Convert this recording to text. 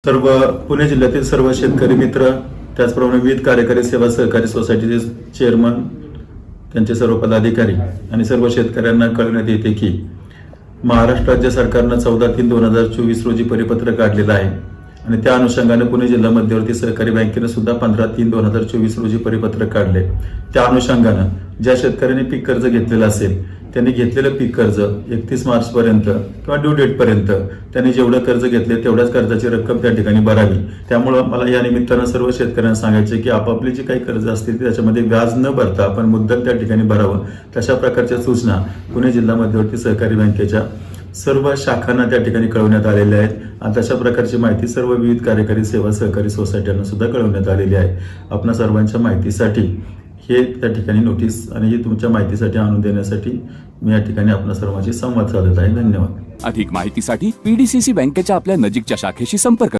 सर्व पुणे जिल्ह्यातील सर्व शेतकरी मित्र, त्याचप्रमाणे विविध कार्यकारी सेवा सहकारी सोसायटीचे चेअरमन, त्यांचे सर्व पदाधिकारी आणि सर्व शेतकऱ्यांना कळवण्यात येते की महाराष्ट्र राज्य सरकारनं 14/3/2024 रोजी परिपत्रक काढलेलं आहे आणि त्या अनुषंगाने पुणे जिल्हा मध्यवर्ती सहकारी बँकेने सुद्धा 15/3/2024 रोजी परिपत्रक काढले। त्या अनुषंगाने ज्या शेतकऱ्यांनी पीक कर्ज घेतलेलं असेल त्यांनी घेतलेलं पीक कर्ज 31 मार्च पर्यंत किंवा ड्यू डेट पर्यंत त्यांनी जेवढं कर्ज घेतले तेवढ्याच कर्जाची रक्कम त्या ठिकाणी भरावी। त्यामुळे मला या निमित्तानं सर्व शेतकऱ्यांना सांगायचे की आपापली जी काही कर्ज असतील त्याच्यामध्ये व्याज न भरता आपण मुद्दल त्या ठिकाणी भरावं। तशा प्रकारच्या सूचना पुणे जिल्हा मध्यवर्ती सहकारी बँकेच्या सर्व शाखांना त्या ठिकाणी कळवण्यात आलेल्या आहेत आणि तशा प्रकारची माहिती सर्व विविध कार्यकारी सेवा सहकारी सोसायट्यांना सुद्धा कळवण्यात आलेली आहे। आपणा सर्वांच्या माहितीसाठी हे त्या ठिकाणी नोटीस आणि ही तुमच्या माहितीसाठी आणून देण्यासाठी मी या ठिकाणी आपणा सर्वांशी संवाद साधत आहे। धन्यवाद। अधिक माहितीसाठी पीडीसीसी बँकेच्या आपल्या नजीकच्या शाखेशी संपर्क